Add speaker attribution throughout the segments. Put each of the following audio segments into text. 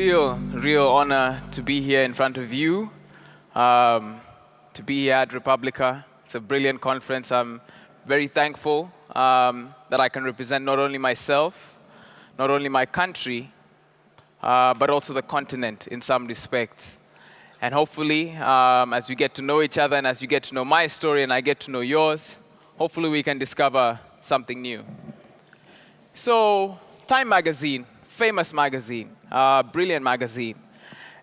Speaker 1: real honor to be here in front of you, to be here at Republica. It's a brilliant conference. I'm very thankful that I can represent not only myself, not only my country, but also the continent in some respects. And hopefully, as we get to know each other and as you get to know my story and I get to know yours, hopefully we can discover something new. So, Time magazine, famous magazine, brilliant magazine.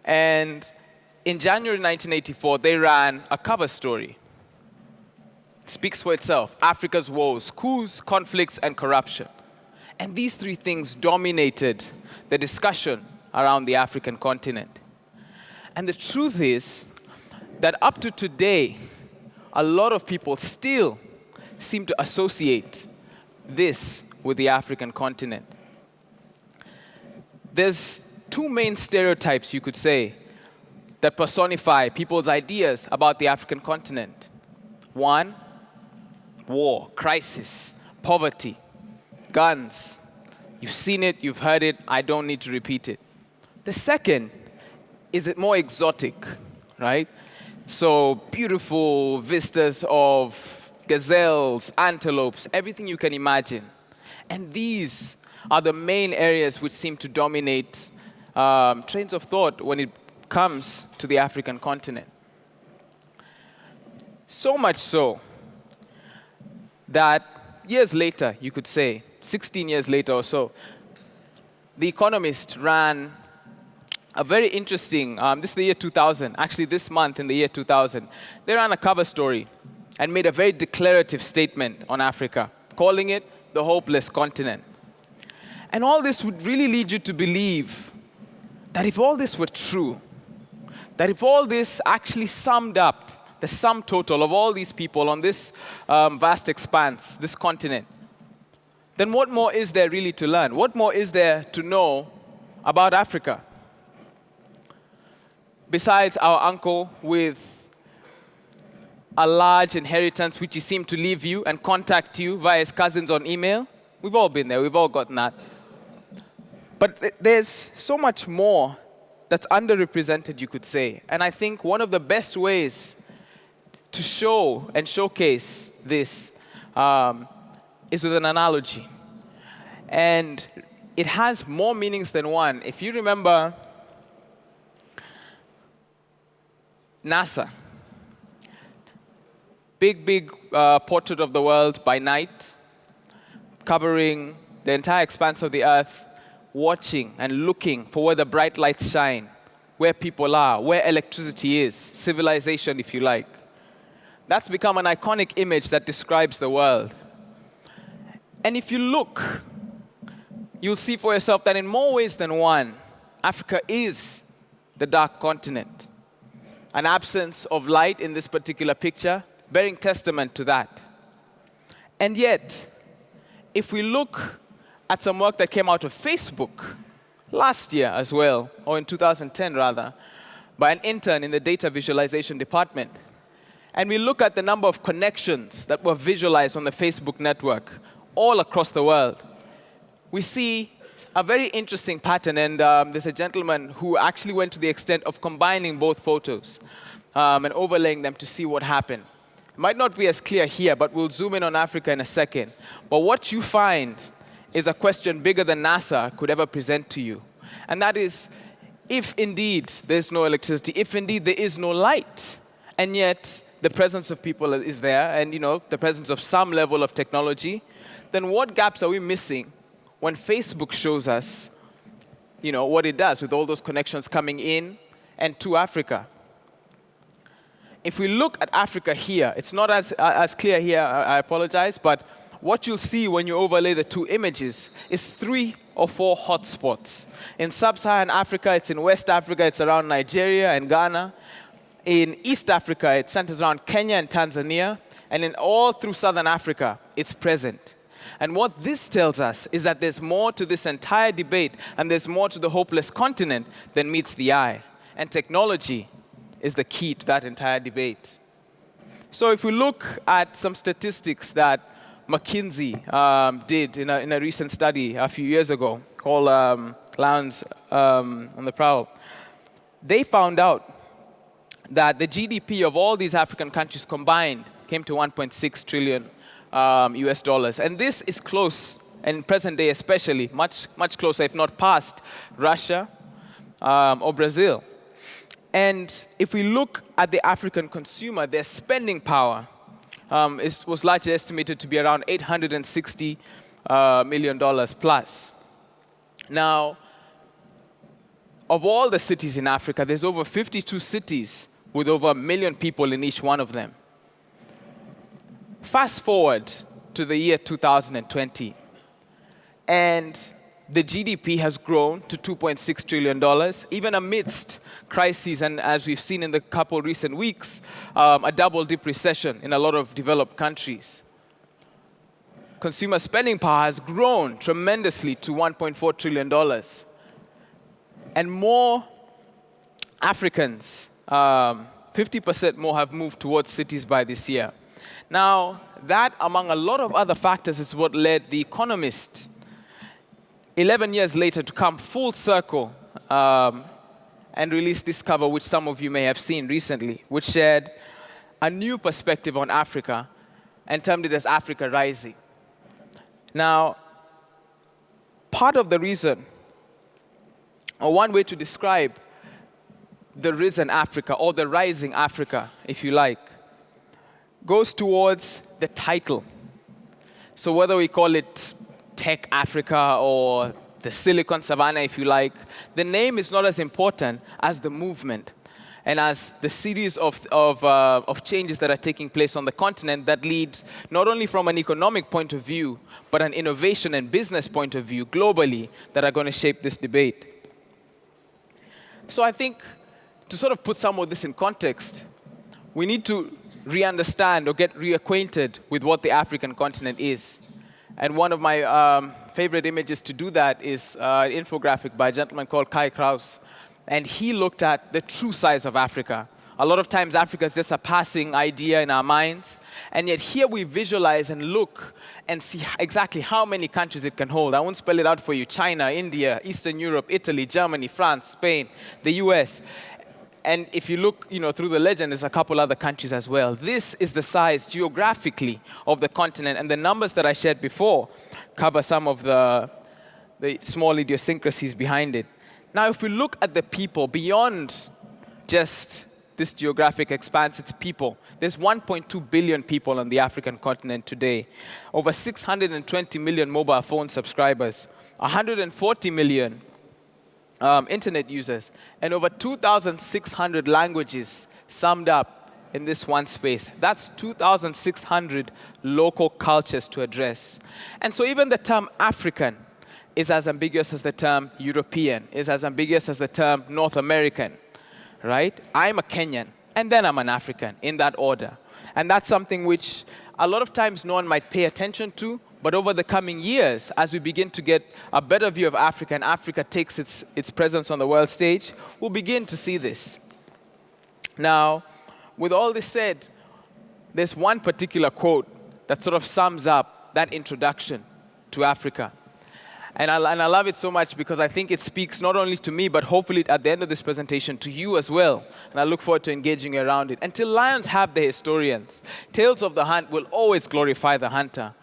Speaker 1: And in January 1984, they ran a cover story. It speaks for itself. Africa's woes, coups, conflicts, and corruption. And these three things dominated the discussion around the African continent. And the truth is that up to today, a lot of people still seem to associate this with the African continent. There's two main stereotypes, you could say, that personify people's ideas about the African continent. One, war, crisis, poverty, guns. You've seen it, you've heard it, I don't need to repeat it. The second is it more exotic, right? So beautiful vistas of gazelles, antelopes, everything you can imagine. And these are the main areas which seem to dominate trains of thought when it comes to the African continent. So much so that years later, you could say, 16 years later or so, The Economist ran a very interesting, this is the year 2000, actually this month in the year 2000, they ran a cover story and made a very declarative statement on Africa, calling it the hopeless continent. And all this would really lead you to believe that if all this were true, that if all this actually summed up the sum total of all these people on this vast expanse, this continent, then what more is there really to learn? What more is there to know about Africa? Besides our uncle with a large inheritance which he seemed to leave you and contact you via his cousins on email, we've all been there, we've all gotten that. But there's so much more that's underrepresented, you could say. And I think one of the best ways to show and showcase this is with an analogy. And it has more meanings than one. If you remember NASA, big portrait of the world by night, covering the entire expanse of the earth, watching and looking for where the bright lights shine, where people are, where electricity is, civilization, if you like. That's become an iconic image that describes the world. And if you look, you'll see for yourself that in more ways than one, Africa is the dark continent. An absence of light in this particular picture, bearing testament to that. And yet, if we look at some work that came out of Facebook last year as well, or in 2010 rather, by an intern in the data visualization department, and we look at the number of connections that were visualized on the Facebook network all across the world, we see a very interesting pattern, and there's a gentleman who actually went to the extent of combining both photos and overlaying them to see what happened. It might not be as clear here, but we'll zoom in on Africa in a second. But what you find is a question bigger than NASA could ever present to you. And that is, if indeed there's no electricity, if indeed there is no light, and yet the presence of people is there, and the presence of some level of technology, then what gaps are we missing when Facebook shows us what it does with all those connections coming in and to Africa? If we look at Africa here, it's not as clear here, I apologize, but what you'll see when you overlay the two images is 3 or 4 hotspots. In sub-Saharan Africa, it's in West Africa, it's around Nigeria and Ghana. In East Africa, it centers around Kenya and Tanzania. And in all through Southern Africa, it's present. And what this tells us is that there's more to this entire debate, and there's more to the hopeless continent than meets the eye. And technology is the key to that entire debate. So if we look at some statistics that McKinsey did in a recent study a few years ago called lions on the prowl. They found out that the GDP of all these African countries combined came to 1.6 trillion US dollars. And this is close, and present day especially, much closer, if not past, Russia or Brazil. And if we look at the African consumer, their spending power was largely estimated to be around $860 million plus. Now, of all the cities in Africa, there's over 52 cities with over 1 million people in each one of them. Fast forward to the year 2020, and the GDP has grown to $2.6 trillion, even amidst crises, and as we've seen in the couple recent weeks, a double-dip recession in a lot of developed countries. Consumer spending power has grown tremendously to $1.4 trillion. And more Africans, 50% more, have moved towards cities by this year. Now, that, among a lot of other factors, is what led The Economist 11 years later to come full circle and release this cover, which some of you may have seen recently, which shared a new perspective on Africa and termed it as Africa Rising. Now, part of the reason, or one way to describe the risen Africa, or the rising Africa, if you like, goes towards the title. So whether we call it Tech Africa or the Silicon Savannah, if you like, the name is not as important as the movement and as the series of changes that are taking place on the continent that leads not only from an economic point of view, but an innovation and business point of view globally that are going to shape this debate. So I think to sort of put some of this in context, we need to re-understand or get reacquainted with what the African continent is. And one of my favorite images to do that is an infographic by a gentleman called Kaigwa. And he looked at the true size of Africa. A lot of times Africa is just a passing idea in our minds. And yet here we visualize and look and see exactly how many countries it can hold. I won't spell it out for you. China, India, Eastern Europe, Italy, Germany, France, Spain, the US. And if you look, through the legend, there's a couple other countries as well. This is the size geographically of the continent, and the numbers that I shared before cover some of the small idiosyncrasies behind it. Now, if we look at the people beyond just this geographic expanse, it's people. There's 1.2 billion people on the African continent today, over 620 million mobile phone subscribers, 140 million internet users, and over 2,600 languages summed up in this one space. That's 2,600 local cultures to address. And so even the term African is as ambiguous as the term European, is as ambiguous as the term North American, right? I'm a Kenyan, and then I'm an African, in that order. And that's something which a lot of times no one might pay attention to, but over the coming years, as we begin to get a better view of Africa and Africa takes its presence on the world stage, we'll begin to see this. Now, with all this said, there's one particular quote that sort of sums up that introduction to Africa. And I love it so much because I think it speaks not only to me, but hopefully at the end of this presentation to you as well. And I look forward to engaging around it. Until lions have their historians, tales of the hunt will always glorify the hunter.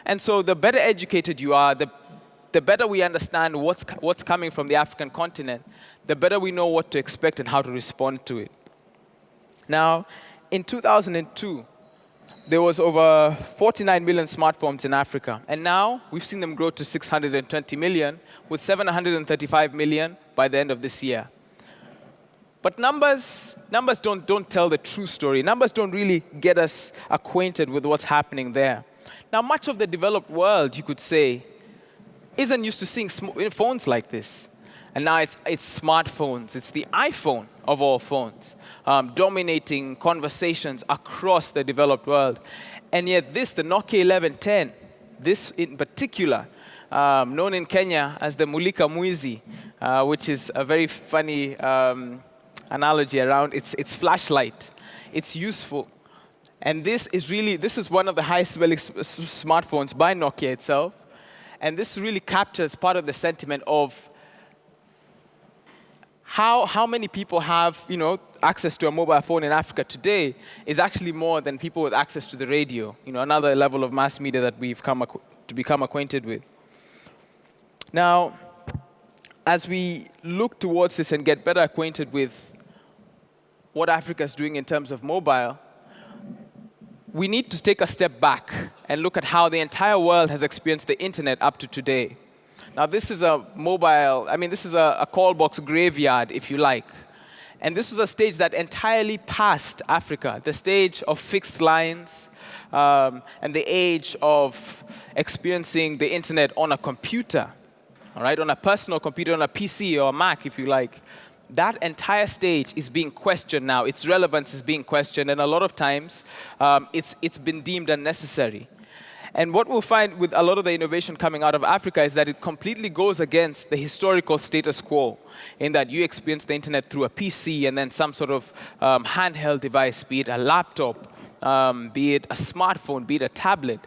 Speaker 1: And so the better educated you are, the better we understand what's coming from the African continent, the better we know what to expect and how to respond to it. Now, in 2002, there was over 49 million smartphones in Africa. And now we've seen them grow to 620 million, with 735 million by the end of this year. But numbers don't tell the true story. Numbers don't really get us acquainted with what's happening there. Now, much of the developed world, you could say, isn't used to seeing phones like this. And now it's smartphones. It's the iPhone of all phones, dominating conversations across the developed world. And yet the Nokia 1110, this in particular, known in Kenya as the Mulika Mwizi, which is a very funny analogy around its flashlight. It's useful. And this is one of the highest selling smartphones by Nokia itself. And this really captures part of the sentiment of how many people have access to a mobile phone in Africa today is actually more than people with access to the radio, another level of mass media that we've come to become acquainted with. Now, as we look towards this and get better acquainted with what Africa is doing in terms of mobile, we need to take a step back and look at how the entire world has experienced the internet up to today. Now, this is a this is a call box graveyard, if you like. And this is a stage that entirely passed Africa, the stage of fixed lines and the age of experiencing the internet on a computer, all right, on a personal computer, on a PC or a Mac, if you like. That entire stage is being questioned now. Its relevance is being questioned, and a lot of times it's been deemed unnecessary. And what we'll find with a lot of the innovation coming out of Africa is that it completely goes against the historical status quo, in that you experience the internet through a PC and then some sort of handheld device, be it a laptop, be it a smartphone, be it a tablet,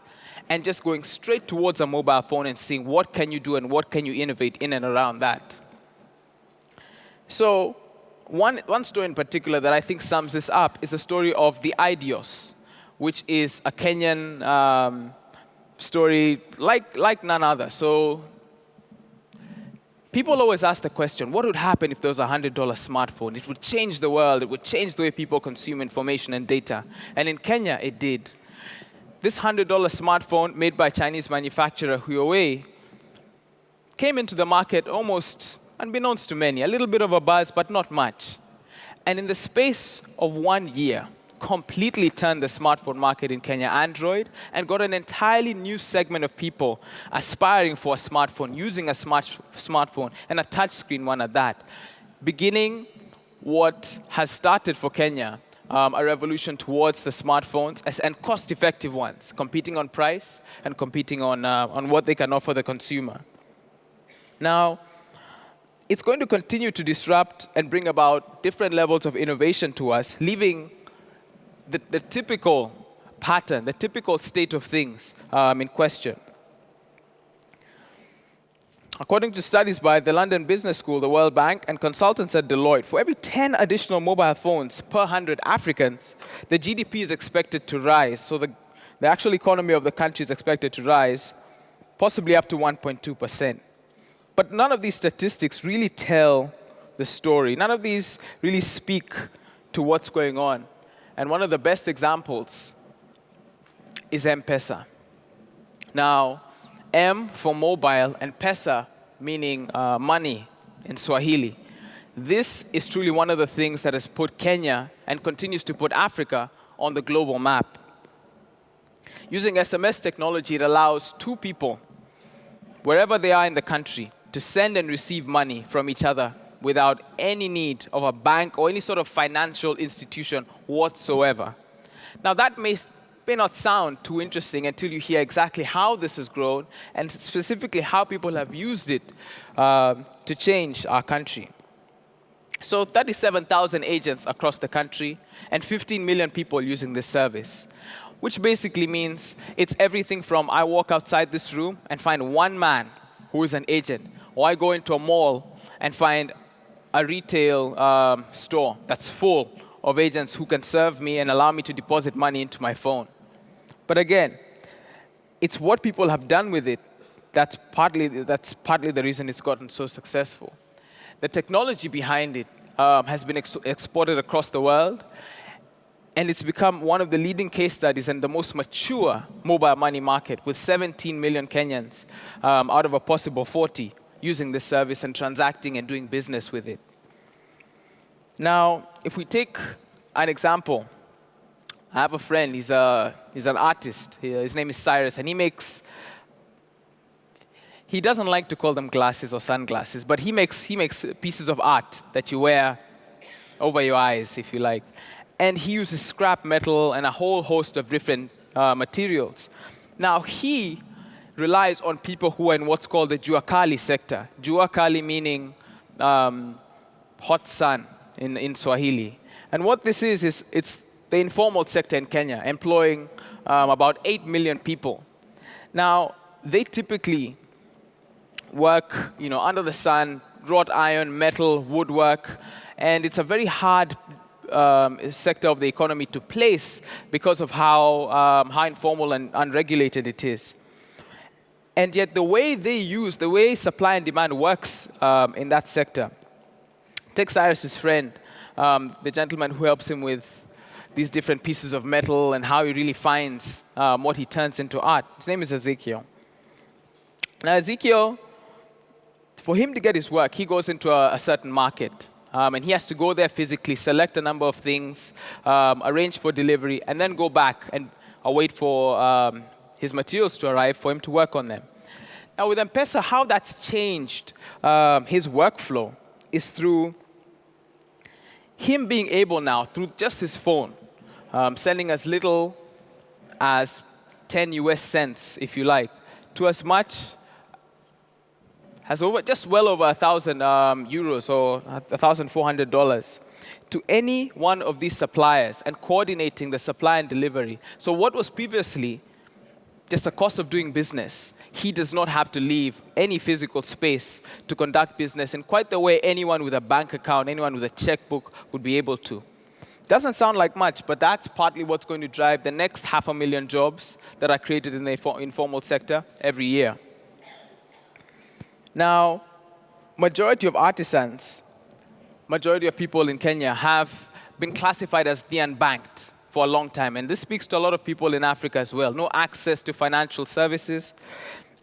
Speaker 1: and just going straight towards a mobile phone and seeing what can you do and what can you innovate in and around that. So one story in particular that I think sums this up is the story of the Idios, which is a Kenyan story like none other. So people always ask the question, what would happen if there was a $100 smartphone? It would change the world. It would change the way people consume information and data. And in Kenya, it did. This $100 smartphone made by Chinese manufacturer Huawei came into the market almost unbeknownst to many, a little bit of a buzz, but not much. And in the space of 1 year, completely turned the smartphone market in Kenya, Android, and got an entirely new segment of people aspiring for a smartphone, using a smartphone, and a touchscreen one at that. Beginning what has started for Kenya, a revolution towards the smartphones and cost-effective ones, competing on price and competing on what they can offer the consumer. Now, it's going to continue to disrupt and bring about different levels of innovation to us, leaving the typical pattern, the typical state of things in question. According to studies by the London Business School, the World Bank, and consultants at Deloitte, for every 10 additional mobile phones per 100 Africans, the GDP is expected to rise. So the actual economy of the country is expected to rise, possibly up to 1.2%. But none of these statistics really tell the story. None of these really speak to what's going on. And one of the best examples is M-Pesa. Now, M for mobile and Pesa meaning money in Swahili. This is truly one of the things that has put Kenya and continues to put Africa on the global map. Using SMS technology, it allows two people, wherever they are in the country, to send and receive money from each other without any need of a bank or any sort of financial institution whatsoever. Now, that may not sound too interesting until you hear exactly how this has grown and specifically how people have used it to change our country. So 37,000 agents across the country and 15 million people using this service, which basically means it's everything from I walk outside this room and find one man who is an agent, or I go into a mall and find a retail store that's full of agents who can serve me and allow me to deposit money into my phone. But again, it's what people have done with it that's partly the reason it's gotten so successful. The technology behind it has been exported across the world, and it's become one of the leading case studies and the most mature mobile money market, with 17 million Kenyans out of a possible 40 using this service and transacting and doing business with it. Now, if we take an example, I have a friend, he's an artist. His name is Cyrus, and he doesn't like to call them glasses or sunglasses, but he makes pieces of art that you wear over your eyes, if you like. And he uses scrap metal and a whole host of different materials. Now, he relies on people who are in what's called the Jua Kali sector. Jua Kali meaning hot sun in Swahili. And what this is it's the informal sector in Kenya, employing about 8 million people. Now, they typically work under the sun wrought iron, metal, woodwork, and it's a very hard sector of the economy to place because of how informal and unregulated it is. And yet the way supply and demand works in that sector. Take Cyrus's friend, the gentleman who helps him with these different pieces of metal and how he really finds what he turns into art. His name is Ezekiel. Now Ezekiel, for him to get his work, he goes into a certain market. And he has to go there physically, select a number of things, arrange for delivery, and then go back and wait for his materials to arrive for him to work on them. Now with M-Pesa, how that's changed his workflow is through him being able now, through just his phone, sending as little as 10 US cents, if you like, to as much as just well over 1,000 euros or $1,400 to any one of these suppliers and coordinating the supply and delivery. So what was previously just a cost of doing business, he does not have to leave any physical space to conduct business in quite the way anyone with a bank account, anyone with a checkbook would be able to. Doesn't sound like much, but that's partly what's going to drive the next 500,000 jobs that are created in the informal sector every year. Now, majority of artisans, majority of people in Kenya have been classified as the unbanked for a long time. And this speaks to a lot of people in Africa as well. No access to financial services.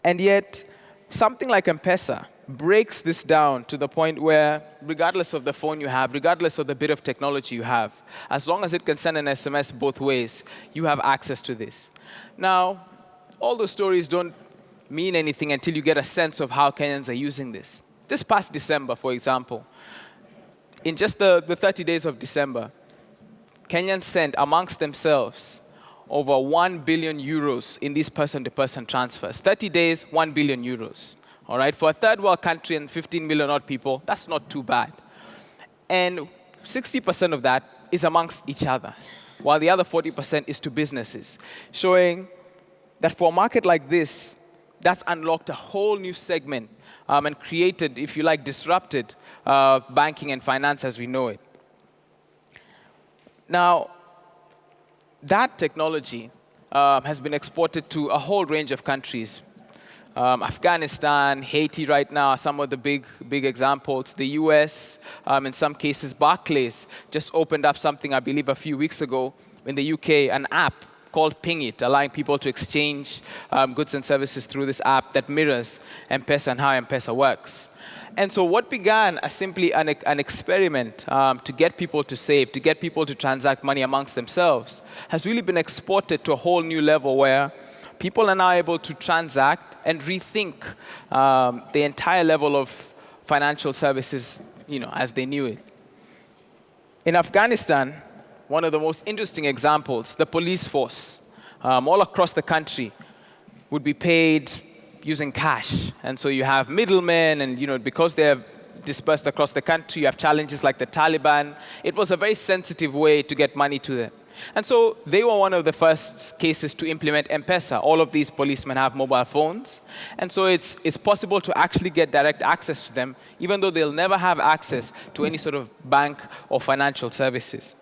Speaker 1: And yet, something like M-Pesa breaks this down to the point where, regardless of the phone you have, regardless of the bit of technology you have, as long as it can send an SMS both ways, you have access to this. Now, all those stories don't mean anything until you get a sense of how Kenyans are using this. This past December, for example, in just the 30 days of December, Kenyans sent amongst themselves over 1 billion euros in these person-to-person transfers. 30 days, 1 billion euros. All right, for a third world country and 15 million odd people, that's not too bad. And 60% of that is amongst each other, while the other 40% is to businesses, showing that for a market like this, that's unlocked a whole new segment and created, if you like, disrupted banking and finance as we know it. Now, that technology has been exported to a whole range of countries. Afghanistan, Haiti right now are some of the big examples. The US, in some cases, Barclays just opened up something, I believe, a few weeks ago in the UK, an app called Ping It, allowing people to exchange goods and services through this app that mirrors M-Pesa and how M-Pesa works. And so what began as simply an experiment to get people to save, to get people to transact money amongst themselves, has really been exported to a whole new level where people are now able to transact and rethink the entire level of financial services, as they knew it. In Afghanistan, one of the most interesting examples, the police force, all across the country, would be paid using cash. And so you have middlemen, and because they're dispersed across the country, you have challenges like the Taliban. It was a very sensitive way to get money to them. And so they were one of the first cases to implement M-Pesa. All of these policemen have mobile phones. And so it's possible to actually get direct access to them, even though they'll never have access to any sort of bank or financial services.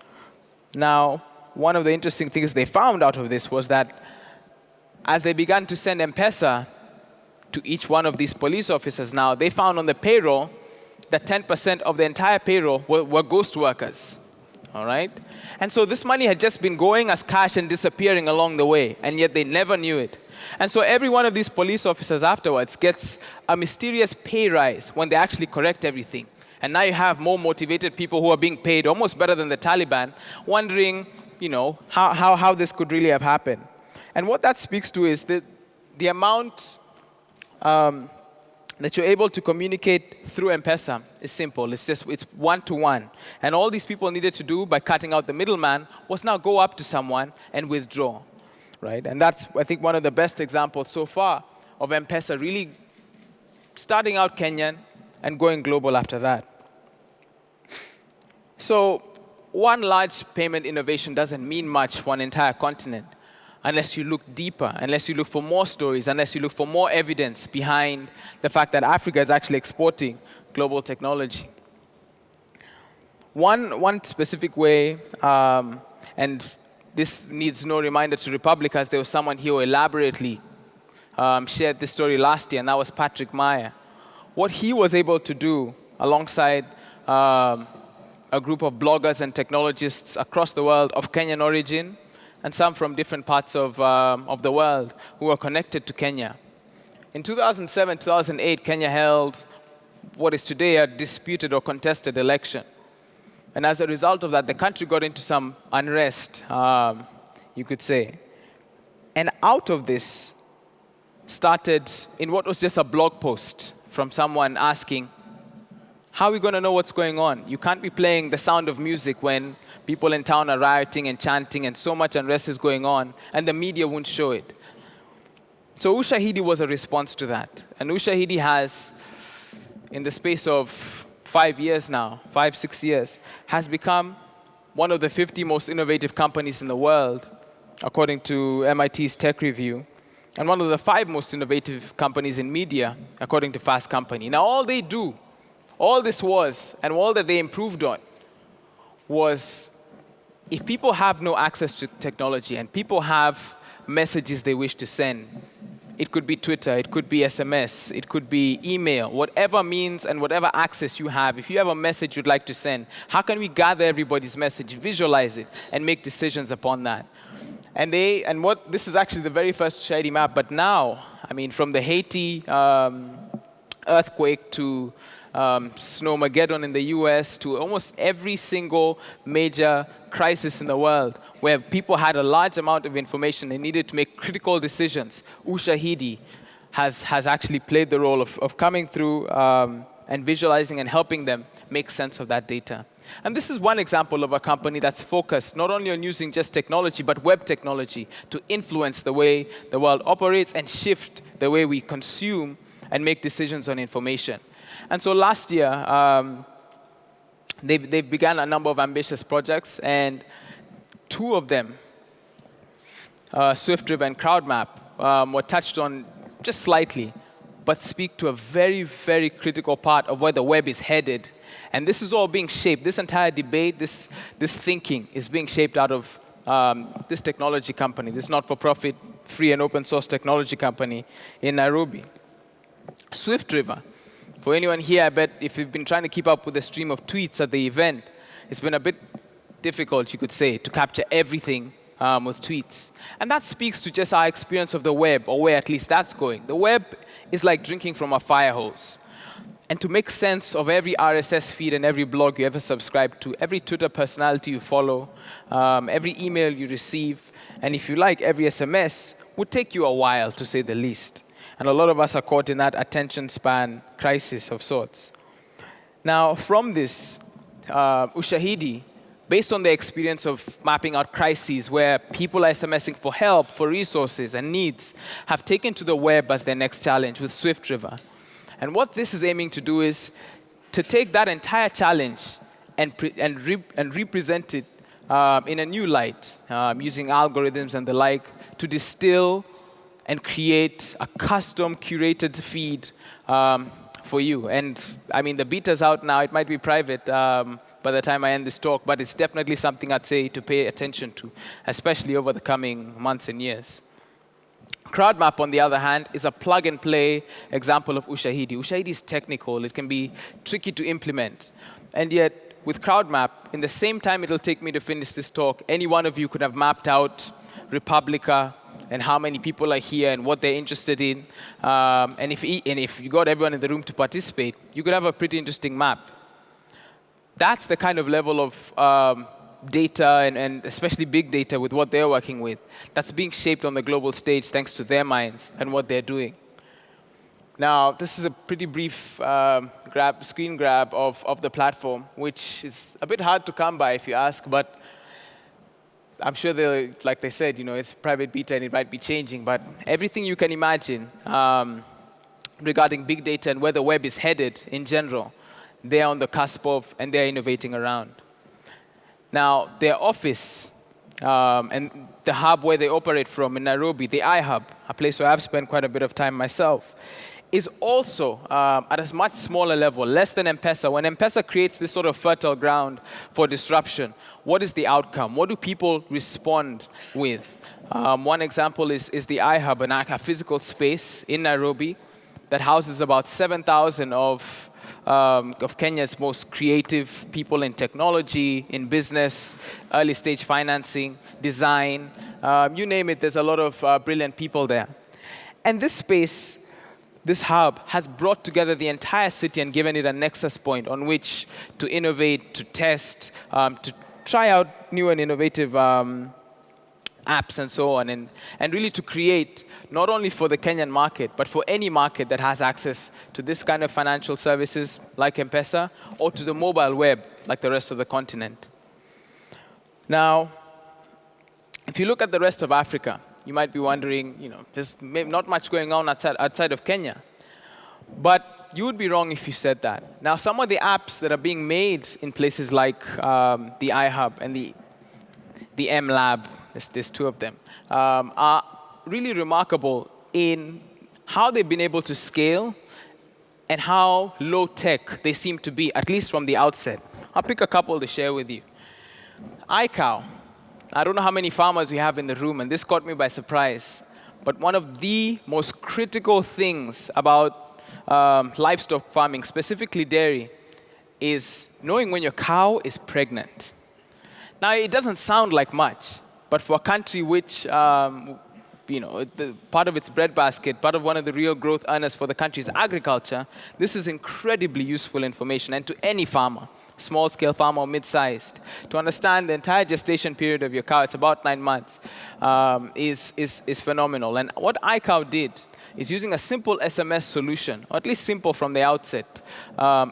Speaker 1: Now, one of the interesting things they found out of this was that as they began to send M-Pesa to each one of these police officers now, they found on the payroll that 10% of the entire payroll were ghost workers. All right? And so this money had just been going as cash and disappearing along the way, and yet they never knew it. And so every one of these police officers afterwards gets a mysterious pay rise when they actually correct everything. And now you have more motivated people who are being paid almost better than the Taliban, wondering, how this could really have happened. And what that speaks to is that the amount that you're able to communicate through M-Pesa is simple. It's one-to-one. And all these people needed to do by cutting out the middleman was now go up to someone and withdraw, right? And that's, I think, one of the best examples so far of M-Pesa really starting out Kenyan and going global after that. So one large payment innovation doesn't mean much for an entire continent unless you look deeper, unless you look for more stories, unless you look for more evidence behind the fact that Africa is actually exporting global technology. One specific way, and this needs no reminder to Republica, as there was someone here who elaborately shared this story last year, and that was Patrick Meyer. What he was able to do alongside a group of bloggers and technologists across the world of Kenyan origin, and some from different parts of the world who are connected to Kenya. In 2007, 2008, Kenya held what is today a disputed or contested election. And as a result of that, the country got into some unrest, you could say. And out of this started in what was just a blog post from someone asking, how are we going to know what's going on? You can't be playing the sound of music when people in town are rioting and chanting and so much unrest is going on, and the media won't show it. So Ushahidi was a response to that. And Ushahidi has, in the space of 5 years now, 5-6 years, has become one of the 50 most innovative companies in the world, according to MIT's Tech Review, and one of the 5 most innovative companies in media, according to Fast Company. Now, all they do, all this was, and all that they improved on, was if people have no access to technology and people have messages they wish to send, it could be Twitter, it could be SMS, it could be email, whatever means and whatever access you have. If you have a message you'd like to send, how can we gather everybody's message, visualize it, and make decisions upon that? This is actually the very first Ushahidi map, but now, I mean, from the Haiti earthquake to Snowmageddon in the US to almost every single major crisis in the world where people had a large amount of information and needed to make critical decisions, Ushahidi has actually played the role of coming through and visualizing and helping them make sense of that data. And this is one example of a company that's focused not only on using just technology, but web technology to influence the way the world operates and shift the way we consume and make decisions on information. And so last year, they began a number of ambitious projects, and 2 of them, SwiftRiver and CrowdMap, were touched on just slightly, but speak to a very, very critical part of where the web is headed. And this is all being shaped. This entire debate, this thinking is being shaped out of this technology company, this not-for-profit, free and open source technology company in Nairobi. SwiftRiver. For anyone here, I bet if you've been trying to keep up with the stream of tweets at the event, it's been a bit difficult, you could say, to capture everything with tweets. And that speaks to just our experience of the web, or where at least that's going. The web is like drinking from a fire hose. And to make sense of every RSS feed and every blog you ever subscribe to, every Twitter personality you follow, every email you receive, and if you like, every SMS, would take you a while, to say the least. And a lot of us are caught in that attention span crisis of sorts. Now, from this, Ushahidi, based on the experience of mapping out crises where people are SMSing for help, for resources and needs, have taken to the web as their next challenge with SwiftRiver. And what this is aiming to do is to take that entire challenge and represent it in a new light, using algorithms and the like, to distill and create a custom curated feed for you. And I mean, the beta's out now. It might be private by the time I end this talk, but it's definitely something I'd say to pay attention to, especially over the coming months and years. CrowdMap, on the other hand, is a plug-and-play example of Ushahidi. Ushahidi is technical. It can be tricky to implement. And yet, with CrowdMap, in the same time it'll take me to finish this talk, any one of you could have mapped out Republica and how many people are here and what they're interested in. And if you got everyone in the room to participate, you could have a pretty interesting map. That's the kind of level of data and especially big data with what they're working with that's being shaped on the global stage thanks to their minds and what they're doing. Now, this is a pretty brief screen grab of the platform, which is a bit hard to come by if you ask, but I'm sure like they said, it's private beta and it might be changing, but everything you can imagine regarding big data and where the web is headed in general, they're on the cusp of and they're innovating around. Now, their office and the hub where they operate from in Nairobi, the iHub, a place where I've spent quite a bit of time myself, is also at a much smaller level, less than M-Pesa. When M-Pesa creates this sort of fertile ground for disruption, what is the outcome? What do people respond with? One example is the iHub, a physical space in Nairobi that houses about 7,000 of Kenya's most creative people in technology, in business, early stage financing, design, you name it, there's a lot of brilliant people there. And this space, this hub, has brought together the entire city and given it a nexus point on which to innovate, to test, to try out new and innovative apps and so on, and really to create, not only for the Kenyan market, but for any market that has access to this kind of financial services like M-Pesa, or to the mobile web like the rest of the continent. Now, if you look at the rest of Africa, you might be wondering, there's not much going on outside of Kenya. But you would be wrong if you said that. Now, some of the apps that are being made in places like the iHub and the M Lab, there's two of them, are really remarkable in how they've been able to scale and how low-tech they seem to be, at least from the outset. I'll pick a couple to share with you. iCow. I don't know how many farmers we have in the room, and this caught me by surprise. But one of the most critical things about livestock farming, specifically dairy, is knowing when your cow is pregnant. Now, it doesn't sound like much, but for a country which, part of its breadbasket, part of one of the real growth earners for the country is agriculture, this is incredibly useful information, and to any farmer, small-scale farmer or mid-sized, to understand the entire gestation period of your cow, it's about 9 months, is phenomenal. And what iCow did is, using a simple SMS solution, or at least simple from the outset,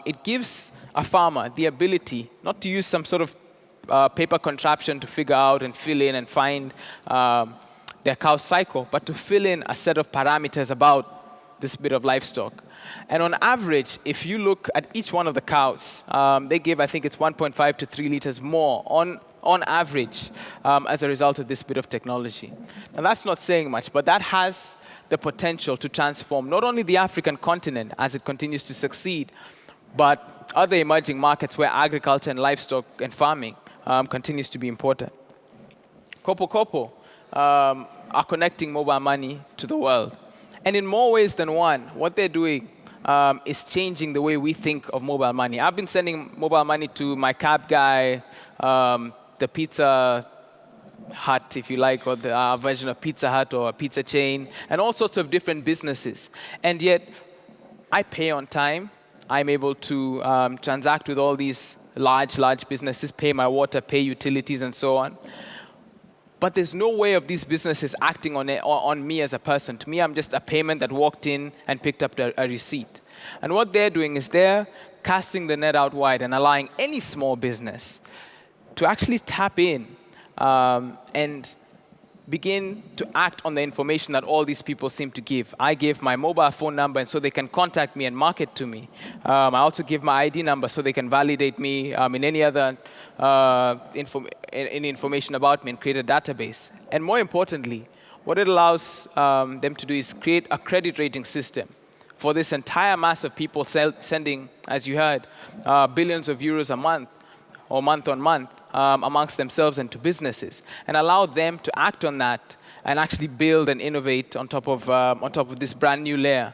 Speaker 1: it gives a farmer the ability not to use some sort of paper contraption to figure out and fill in and find their cow's cycle, but to fill in a set of parameters about this bit of livestock. And on average, if you look at each one of the cows, they give, I think it's 1.5 to 3 liters more on average as a result of this bit of technology. Now, that's not saying much, but that has the potential to transform not only the African continent as it continues to succeed, but other emerging markets where agriculture and livestock and farming continues to be important. Kopo Kopo are connecting mobile money to the world. And in more ways than one, what they're doing is changing the way we think of mobile money. I've been sending mobile money to my cab guy, the Pizza Hut, if you like, or the version of Pizza Hut or a pizza chain, and all sorts of different businesses. And yet, I pay on time. I'm able to transact with all these large businesses, pay my water, pay utilities, and so on. But there's no way of these businesses acting on me as a person. To me, I'm just a payment that walked in and picked up a receipt. And what they're doing is they're casting the net out wide and allowing any small business to actually tap in and begin to act on the information that all these people seem to give. I give my mobile phone number, and so they can contact me and market to me. I also give my ID number so they can validate me in any other any information about me and create a database. And more importantly, what it allows them to do is create a credit rating system for this entire mass of people sending, as you heard, billions of euros a month or month on month amongst themselves and to businesses, and allow them to act on that and actually build and innovate on top of this brand new layer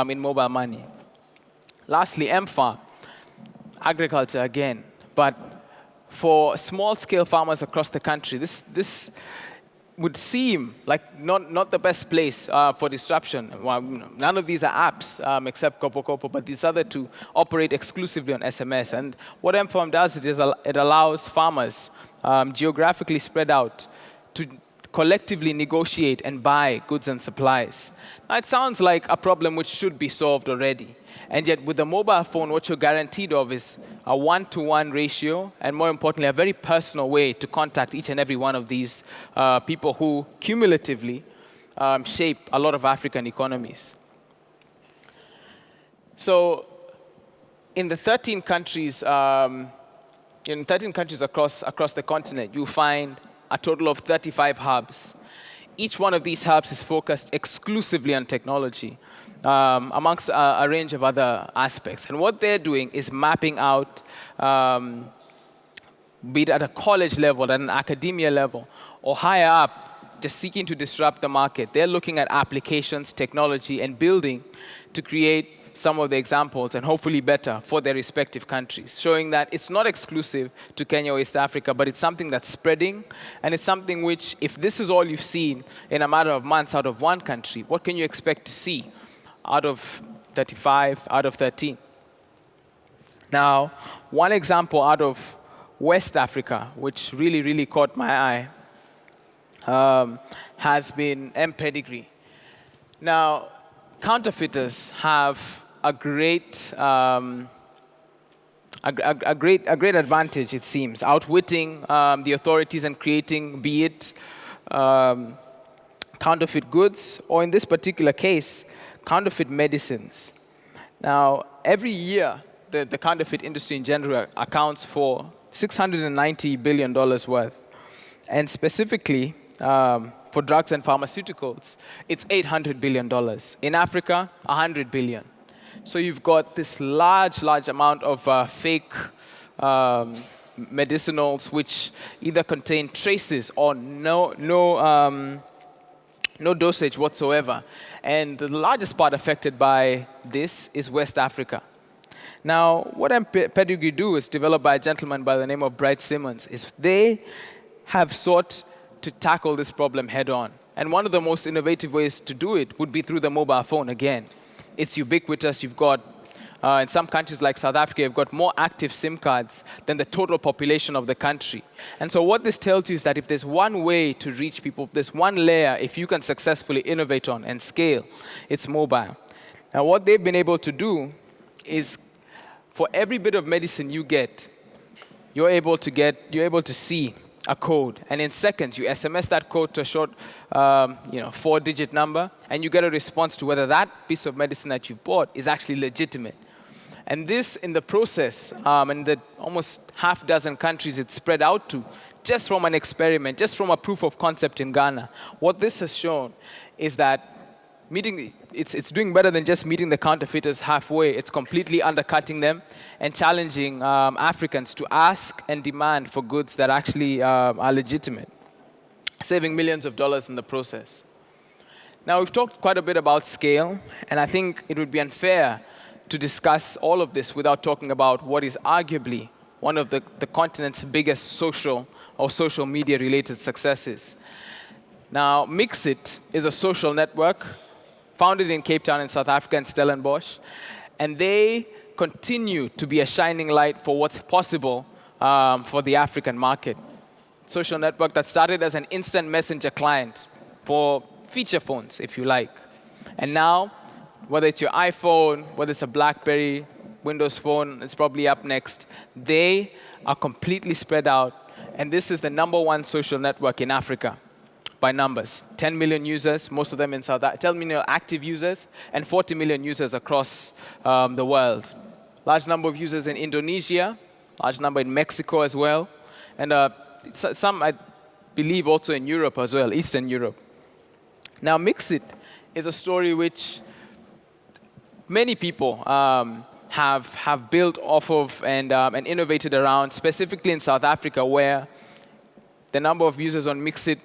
Speaker 1: in mobile money. Lastly, MFAR, agriculture again, but for small-scale farmers across the country, this would seem like not the best place for disruption. Well, none of these are apps except Kopo Kopo, but these other two operate exclusively on SMS. And what MFARM does is it allows farmers geographically spread out to collectively negotiate and buy goods and supplies. Now, it sounds like a problem which should be solved already. And yet, with the mobile phone, what you're guaranteed of is a 1-to-1 ratio, and more importantly, a very personal way to contact each and every one of these people who cumulatively shape a lot of African economies. So, in the 13 countries, across the continent, you find a total of 35 hubs. Each one of these hubs is focused exclusively on technology, amongst a range of other aspects. And what they're doing is mapping out, be it at a college level, at an academia level, or higher up, just seeking to disrupt the market. They're looking at applications, technology, and building to create some of the examples, and hopefully better, for their respective countries, showing that it's not exclusive to Kenya or East Africa, but it's something that's spreading, and it's something which, if this is all you've seen in a matter of months out of one country, what can you expect to see out of 35, out of 13? Now, one example out of West Africa, which really, really caught my eye, has been M-Pedigree. Now, counterfeiters have a great advantage, it seems, outwitting the authorities and creating, be it counterfeit goods, or in this particular case, counterfeit medicines. Now, every year, the counterfeit industry in general accounts for $690 billion worth. And specifically, for drugs and pharmaceuticals, it's $800 billion. In Africa, $100 billion. So you've got this large amount of fake medicinals which either contain traces or no dosage whatsoever. And the largest part affected by this is West Africa. Now, what M-Pedigree do is developed by a gentleman by the name of Bright Simmons, is they have sought to tackle this problem head on. And one of the most innovative ways to do it would be through the mobile phone again. It's ubiquitous. You've got, in some countries like South Africa, you've got more active SIM cards than the total population of the country. And so what this tells you is that if there's one way to reach people, there's one layer, if you can successfully innovate on and scale, it's mobile. Now, what they've been able to do is, for every bit of medicine you get, you're able to see a code, and in seconds you SMS that code to a short, 4-digit number, and you get a response to whether that piece of medicine that you've bought is actually legitimate. And this, in the process, in the almost half dozen countries it's spread out to, just from an experiment, just from a proof of concept in Ghana, what this has shown is that it's doing better than just meeting the counterfeiters halfway. It's completely undercutting them and challenging Africans to ask and demand for goods that actually are legitimate, saving millions of dollars in the process. Now, we've talked quite a bit about scale, and I think it would be unfair to discuss all of this without talking about what is arguably one of the continent's biggest social media-related successes. Now, Mixit is a social network founded in Cape Town in South Africa and Stellenbosch, and they continue to be a shining light for what's possible for the African market. Social network that started as an instant messenger client for feature phones, if you like. And now, whether it's your iPhone, whether it's a BlackBerry, Windows Phone, it's probably up next, they are completely spread out, and this is the #1 social network in Africa. By numbers, 10 million users, most of them in South Africa, 10 million active users, and 40 million users across the world. Large number of users in Indonesia, large number in Mexico as well, and some, I believe, also in Europe as well, Eastern Europe. Now, Mixit is a story which many people have built off of and innovated around, specifically in South Africa, where the number of users on Mixit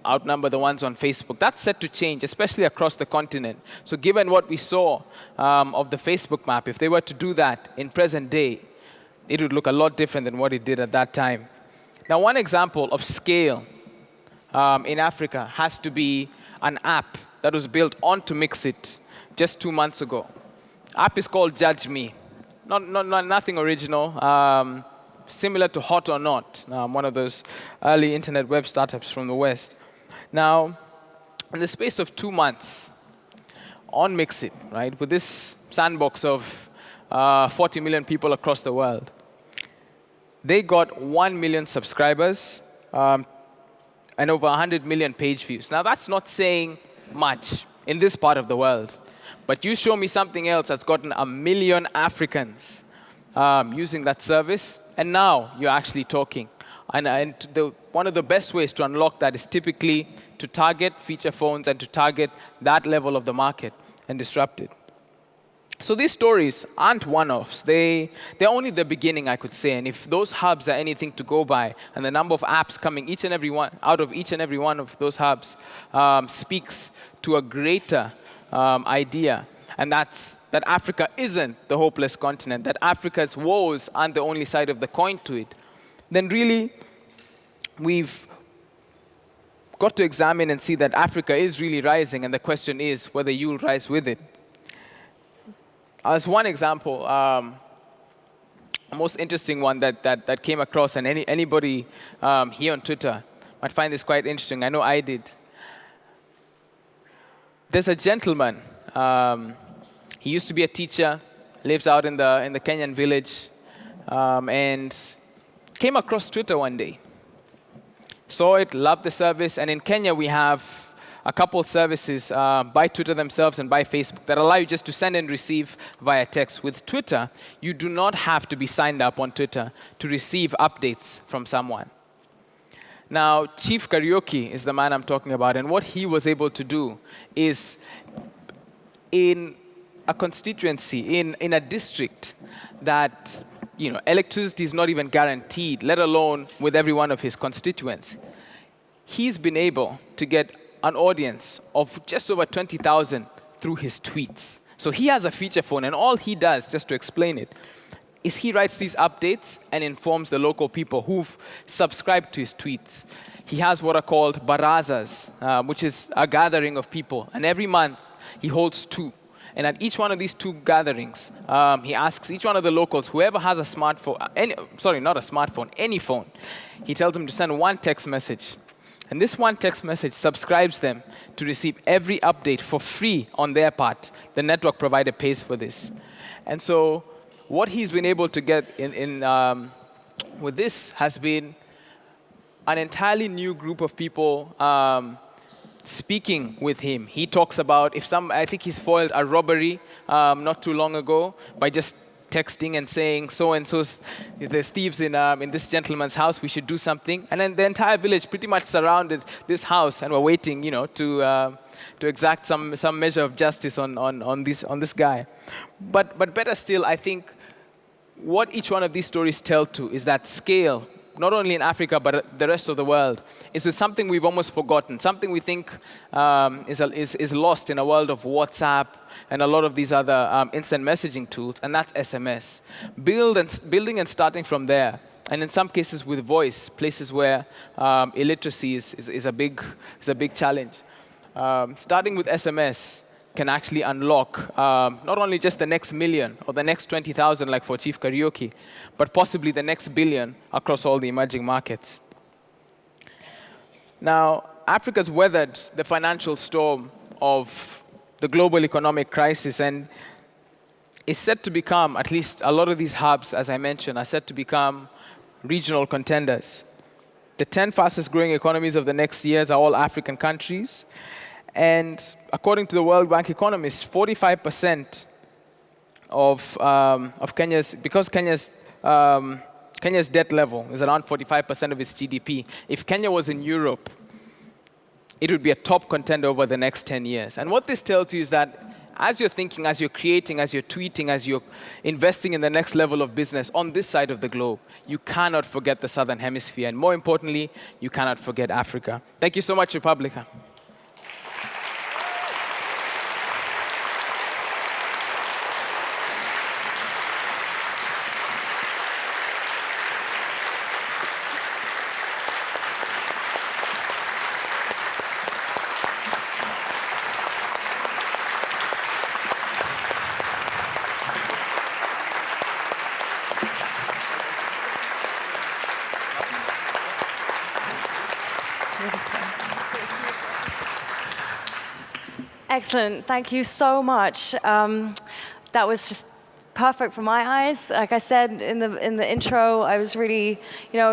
Speaker 1: outnumber the ones on Facebook. That's set to change, especially across the continent. So given what we saw of the Facebook map, if they were to do that in present day, it would look a lot different than what it did at that time. Now, one example of scale in Africa has to be an app that was built onto Mixit just 2 months ago. App is called Judge Me. Nothing original. Similar to Hot or Not, one of those early internet web startups from the West. Now, in the space of 2 months, on Mixit, right, with this sandbox of 40 million people across the world, they got 1 million subscribers and over 100 million page views. Now, that's not saying much in this part of the world, but you show me something else that's gotten 1 million Africans using that service, and now you're actually talking. And one of the best ways to unlock that is typically to target feature phones and to target that level of the market and disrupt it. So these stories aren't one-offs. They're only the beginning, I could say. And if those hubs are anything to go by, and the number of apps coming out of each and every one of those hubs speaks to a greater idea, and that's that Africa isn't the hopeless continent, that Africa's woes aren't the only side of the coin to it, then really we've got to examine and see that Africa is really rising, and the question is whether you'll rise with it. As one example, a most interesting one that came across, and anybody here on Twitter might find this quite interesting. I know I did. There's a gentleman. He used to be a teacher, lives out in the Kenyan village, and came across Twitter one day. Saw it, loved the service, and in Kenya we have a couple services by Twitter themselves and by Facebook that allow you just to send and receive via text. With Twitter, you do not have to be signed up on Twitter to receive updates from someone. Now, Chief Karaoke is the man I'm talking about, and what he was able to do is, in a constituency, in a district that electricity is not even guaranteed, let alone with every one of his constituents, he's been able to get an audience of just over 20,000 through his tweets. So he has a feature phone, and all he does, just to explain it, is he writes these updates and informs the local people who've subscribed to his tweets. He has what are called barazas, which is a gathering of people, and every month he holds 2. And at each one of these 2 gatherings, he asks each one of the locals, whoever has a smartphone, not a smartphone, any phone, he tells them to send one text message. And this one text message subscribes them to receive every update for free on their part. The network provider pays for this. And so what he's been able to get with this has been an entirely new group of people speaking with him. He talks about I think he's foiled a robbery not too long ago by just texting and saying, so-and-so's, there's thieves in this gentleman's house, we should do something. And then the entire village pretty much surrounded this house and were waiting, to exact some measure of justice on this guy. But better still, I think what each one of these stories tell to is that scale, not only in Africa, but the rest of the world, is something we've almost forgotten, something we think is lost in a world of WhatsApp and a lot of these other instant messaging tools, and that's SMS. Building and starting from there, and in some cases with voice, places where illiteracy is a big challenge. Starting with SMS can actually unlock not only just the next million or the next 20,000 like for Chief Karaoke, but possibly the next billion across all the emerging markets. Now, Africa's weathered the financial storm of the global economic crisis and is set to become, at least a lot of these hubs, as I mentioned, are set to become regional contenders. The 10 fastest growing economies of the next years are all African countries. And according to the World Bank economists, 45% of Kenya's, because Kenya's debt level is around 45% of its GDP. If Kenya was in Europe, it would be a top contender over the next 10 years. And what this tells you is that as you're thinking, as you're creating, as you're tweeting, as you're investing in the next level of business on this side of the globe, you cannot forget the Southern Hemisphere. And more importantly, you cannot forget Africa. Thank you so much, Republica.
Speaker 2: Excellent. Thank you so much. That was just perfect for my eyes. Like I said in the intro, I was really,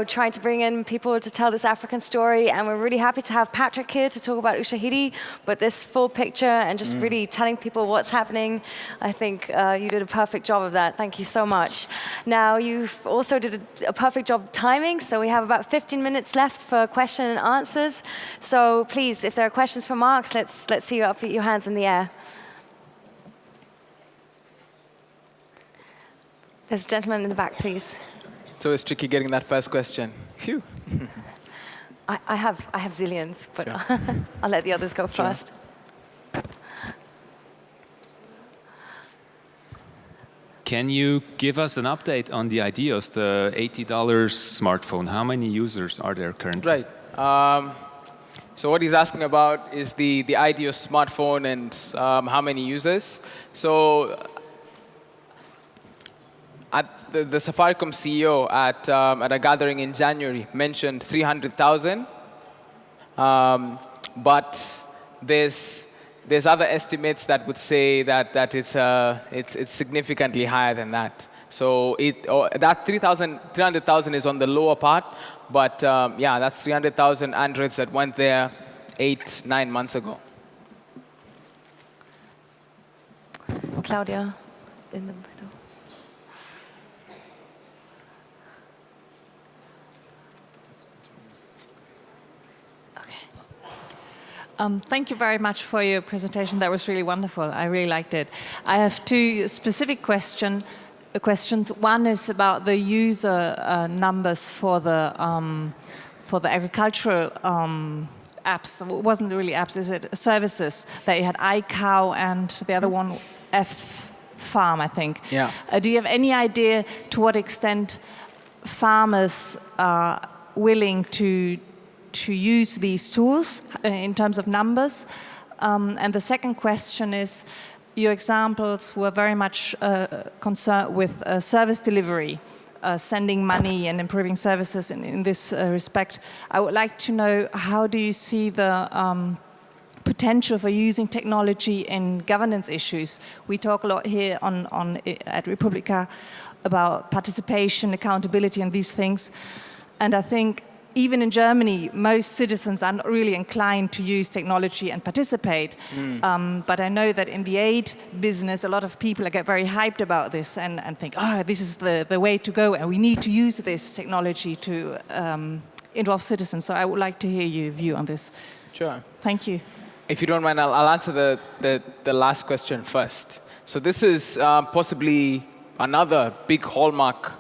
Speaker 2: trying to bring in people to tell this African story, and we're really happy to have Patrick here to talk about Ushahidi, but this full picture and just really telling people what's happening, I think you did a perfect job of that. Thank you so much. Now, you've also did a perfect job of timing, so we have about 15 minutes left for question and answers. So please, if there are questions for Marx, let's see you up with your hands in the air. There's a gentleman in the back, please.
Speaker 1: So it's tricky getting that first question. Phew.
Speaker 2: I have zillions, but
Speaker 1: Sure.
Speaker 2: I'll let the others go first.
Speaker 3: Can you give us an update on the IDEOS, the $80 smartphone? How many users are there currently?
Speaker 1: Right. So what he's asking about is the IDEOS smartphone and how many users. So the Safaricom CEO at a gathering in January mentioned 300,000, but there's other estimates that would say that it's significantly higher than that. So that 300,000 is on the lower part, but yeah, that's 300,000 Androids that went there 8-9 months ago.
Speaker 2: Claudia, in the middle.
Speaker 4: Thank you very much for your presentation. That was really wonderful. I really liked it. I have two specific questions. One is about the user numbers for the agricultural apps. It wasn't really apps, is it? Services. That you had iCow and the other one, F-Farm, I think.
Speaker 1: Yeah.
Speaker 4: Do you have any idea to what extent farmers are willing to use these tools in terms of numbers? And the second question is, your examples were very much concerned with service delivery, sending money and improving services in this respect. I would like to know, how do you see the potential for using technology in governance issues? We talk a lot here at Republica about participation, accountability, and these things. And I think even in Germany, most citizens are not really inclined to use technology and participate. But I know that in the aid business, a lot of people get very hyped about this and think, oh, this is the way to go, and we need to use this technology to involve citizens. So I would like to hear your view on this.
Speaker 1: Sure.
Speaker 4: Thank you.
Speaker 1: If you don't mind, I'll answer the last question first. So this is possibly another big hallmark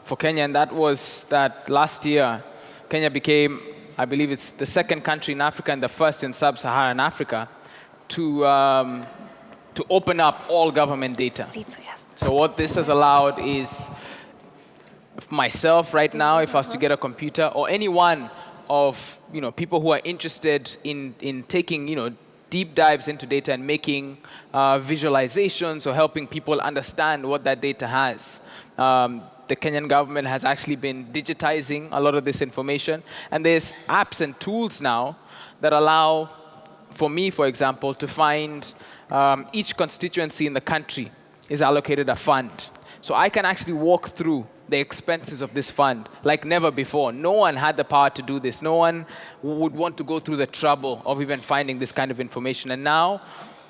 Speaker 1: for Kenya, and that was that last year, Kenya became, I believe it's the second country in Africa and the first in sub-Saharan Africa to open up all government data. So what this has allowed is, myself right now, if I was to get a computer, or any one of people who are interested in taking deep dives into data and making visualizations or helping people understand what that data has. The Kenyan government has actually been digitizing a lot of this information. And there's apps and tools now that allow, for me, for example, to find each constituency in the country is allocated a fund. So I can actually walk through the expenses of this fund like never before. No one had the power to do this. No one would want to go through the trouble of even finding this kind of information. And now,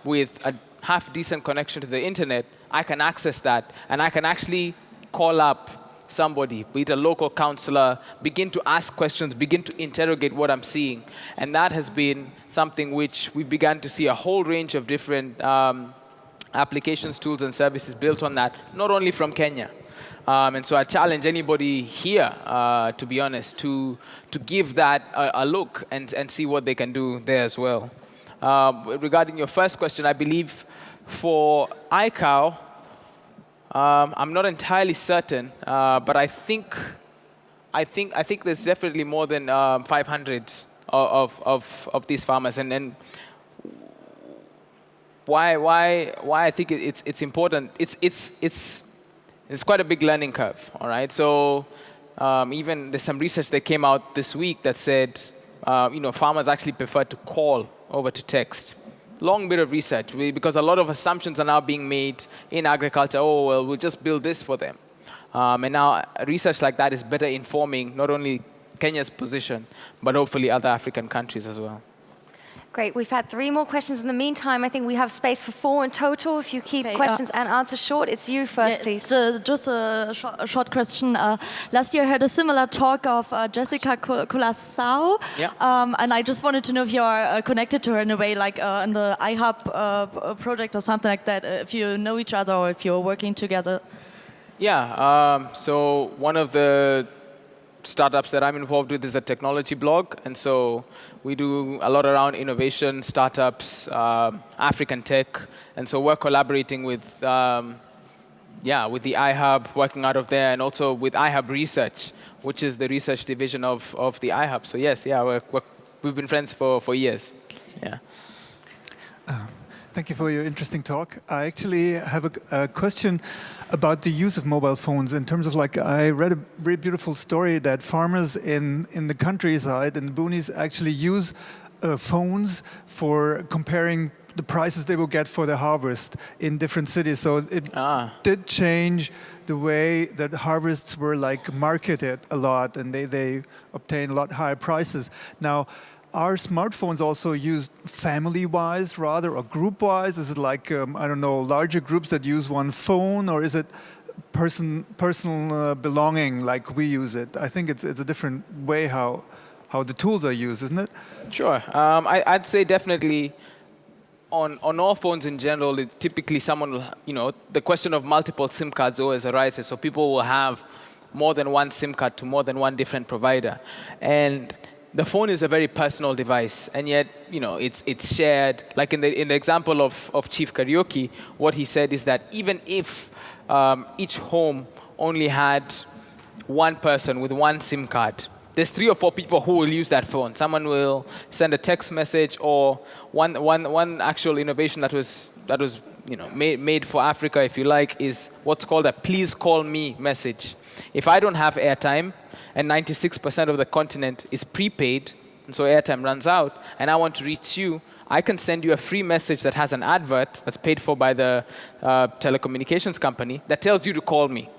Speaker 1: with a half-decent connection to the internet, I can access that, and I can actually call up somebody, be it a local councillor, begin to ask questions, begin to interrogate what I'm seeing. And that has been something which we've begun to see a whole range of different applications, tools, and services built on that, not only from Kenya. And so I challenge anybody here, to be honest, to give that a look and see what they can do there as well. Regarding your first question, I believe for iCow, I'm not entirely certain, but I think there's definitely more than 500 of these farmers. And why I think it's important. It's quite a big learning curve. All right. So even there's some research that came out this week that said farmers actually prefer to call over to text. long bit of research because a lot of assumptions are now being made in agriculture. Oh, well, we'll just build this for them. And now research like that is better informing not only Kenya's position, but hopefully other African countries as well.
Speaker 2: Great. We've had 3 more questions in the meantime. I think we have space for 4 in total. If you keep questions and answers short, it's you first, please.
Speaker 5: Just a short question. Last year I heard a similar talk of Jessica Kulasau.
Speaker 1: Yeah.
Speaker 5: And I just wanted to know if you are connected to her in a way, like in the iHub project or something like that, if you know each other or if you're working together.
Speaker 1: Yeah. So one of the startups that I'm involved with is a technology blog, and so we do a lot around innovation, startups, African tech, and so we're collaborating with, with the iHub, working out of there, and also with iHub Research, which is the research division of the iHub. So yes, we've been friends for years. Yeah.
Speaker 6: Thank you for your interesting talk. I actually have a question about the use of mobile phones in terms of, like, I read a very beautiful story that farmers in the countryside, in the boonies, actually use phones for comparing the prices they will get for their harvest in different cities. So it did change the way that harvests were, like, marketed a lot, and they obtain a lot higher prices. Now, are smartphones also used family-wise rather, or group-wise? Is it like, I don't know, larger groups that use one phone, or is it personal belonging like we use it? I think it's a different way how the tools are used, isn't it?
Speaker 1: Sure. I'd say definitely on all phones in general, typically someone will, the question of multiple SIM cards always arises. So people will have more than one SIM card to more than one different provider. And the phone is a very personal device, and yet, it's shared. Like in the example of Chief Karaoke, what he said is that even if each home only had one person with one SIM card, there's 3 or 4 people who will use that phone. Someone will send a text message, or one actual innovation that was made for Africa, if you like, is what's called a please call me message. If I don't have airtime, and 96% of the continent is prepaid, and so airtime runs out, and I want to reach you, I can send you a free message that has an advert that's paid for by the telecommunications company that tells you to call me.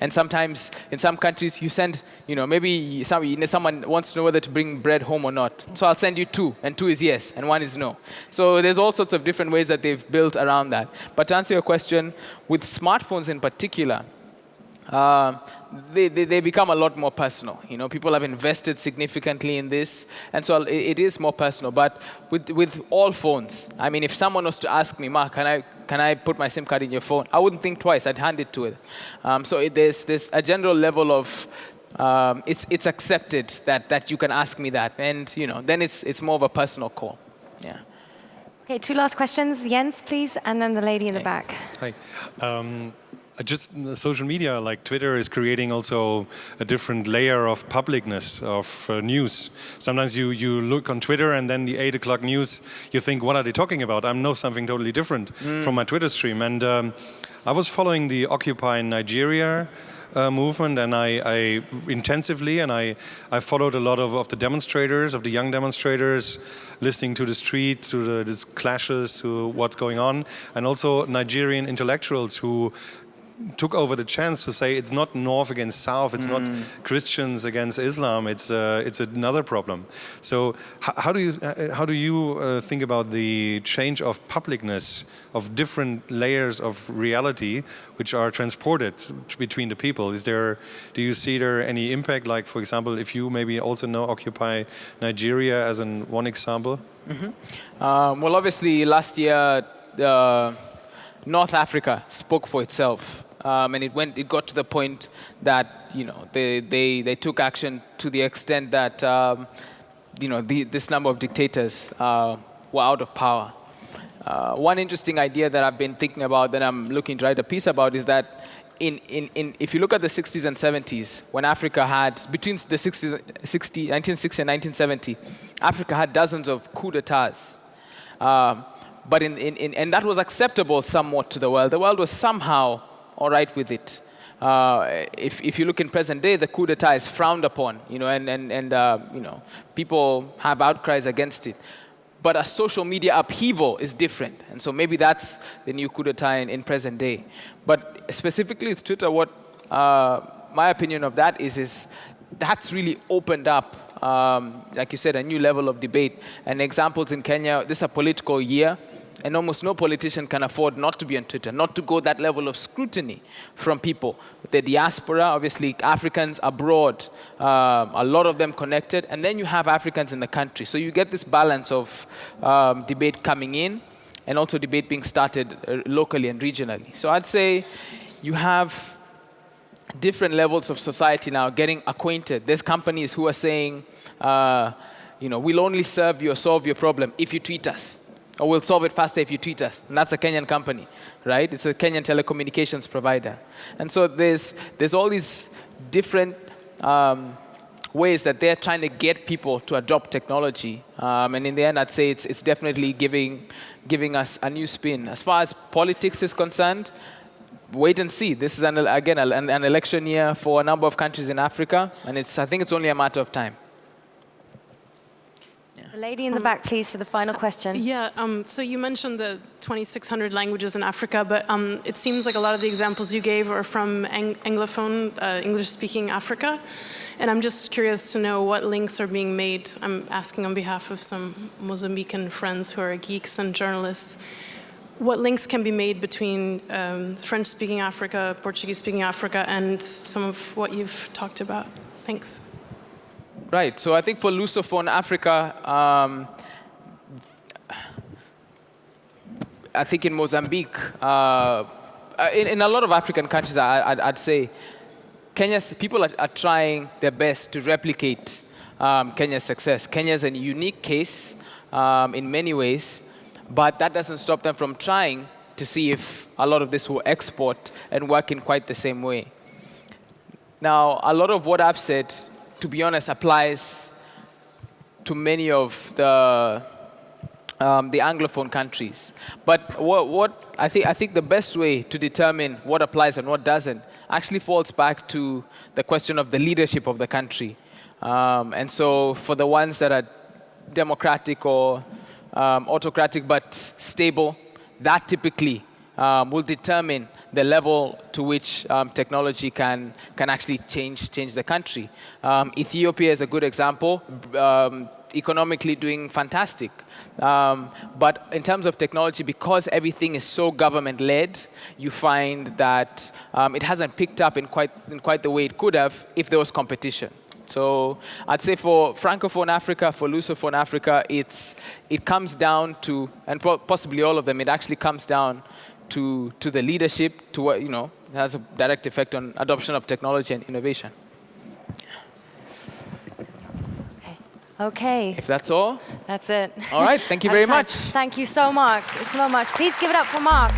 Speaker 1: And sometimes, in some countries, you send, maybe someone wants to know whether to bring bread home or not. So I'll send you 2, and 2 is yes, and 1 is no. So there's all sorts of different ways that they've built around that. But to answer your question, with smartphones in particular, they become a lot more personal. People have invested significantly in this, and so it is more personal. But with all phones, I mean, if someone was to ask me, Mark, can I put my SIM card in your phone? I wouldn't think twice. I'd hand it to it. So there's a general level of it's accepted that you can ask me that, and then it's more of a personal call. Yeah.
Speaker 2: Okay, 2 last questions. Jens, please, and then the lady in the back.
Speaker 7: Hi. Just social media, like Twitter, is creating also a different layer of publicness of news. Sometimes you look on Twitter, and then the 8 o'clock news, you think, what are they talking about? I know something totally different from my Twitter stream. And I was following the Occupy Nigeria movement, and I intensively, and I followed a lot of the demonstrators, of the young demonstrators, listening to the street, to these clashes, to what's going on, and also Nigerian intellectuals who took over the chance to say it's not North against South, it's not Christians against Islam, it's another problem. So how do you think about the change of publicness of different layers of reality which are transported between the people? Do you see there any impact? Like, for example, if you maybe also know Occupy Nigeria as one example?
Speaker 1: Well, obviously last year North Africa spoke for itself. And it got to the point that they took action to the extent that this number of dictators were out of power. One interesting idea that I've been thinking about, that I'm looking to write a piece about, is that if you look at the 60s and 70s, when Africa had, between the 1960 and 1970, Africa had dozens of coups d'etats. But and that was acceptable somewhat to the world. The world was somehow all right with it. If you look in present day, the coup d'etat is frowned upon, and people have outcries against it. But a social media upheaval is different. And so maybe that's the new coup d'etat in present day. But specifically with Twitter, what my opinion of that is that's really opened up, like you said, a new level of debate. And examples in Kenya, this is a political year, and almost no politician can afford not to be on Twitter, not to go that level of scrutiny from people. The diaspora, obviously Africans abroad, a lot of them connected, and then you have Africans in the country. So you get this balance of debate coming in, and also debate being started locally and regionally. So I'd say you have different levels of society now getting acquainted. There's companies who are saying, we'll only serve you or solve your problem if you tweet us. Or we'll solve it faster if you tweet us. And that's a Kenyan company, right? It's a Kenyan telecommunications provider. And so there's all these different ways that they're trying to get people to adopt technology. And in the end, I'd say it's definitely giving us a new spin. As far as politics is concerned, wait and see. This is, again, an election year for a number of countries in Africa. And I think it's only a matter of time.
Speaker 2: The lady in the back, please, for the final question.
Speaker 8: Yeah, so you mentioned the 2,600 languages in Africa, but it seems like a lot of the examples you gave are from Anglophone, English-speaking Africa. And I'm just curious to know what links are being made. I'm asking on behalf of some Mozambican friends who are geeks and journalists. What links can be made between French-speaking Africa, Portuguese-speaking Africa, and some of what you've talked about? Thanks.
Speaker 1: Right. So I think for Lusophone Africa, I think in Mozambique, in a lot of African countries, I'd say, people are trying their best to replicate Kenya's success. Kenya's a unique case in many ways, but that doesn't stop them from trying to see if a lot of this will export and work in quite the same way. Now, a lot of what I've said, to be honest, applies to many of the Anglophone countries. But what I think the best way to determine what applies and what doesn't actually falls back to the question of the leadership of the country. And so for the ones that are democratic or autocratic but stable, that typically will determine the level to which technology can actually change the country. Ethiopia is a good example, economically doing fantastic. But in terms of technology, because everything is so government-led, you find that it hasn't picked up in quite the way it could have if there was competition. So I'd say for Francophone Africa, for Lusophone Africa, it comes down to, and possibly all of them, it actually comes down to the leadership, to what, it has a direct effect on adoption of technology and innovation.
Speaker 2: Okay.
Speaker 1: If that's all?
Speaker 2: That's it.
Speaker 1: All right, thank you very much.
Speaker 2: Thank you so much. Please give it up for Mark.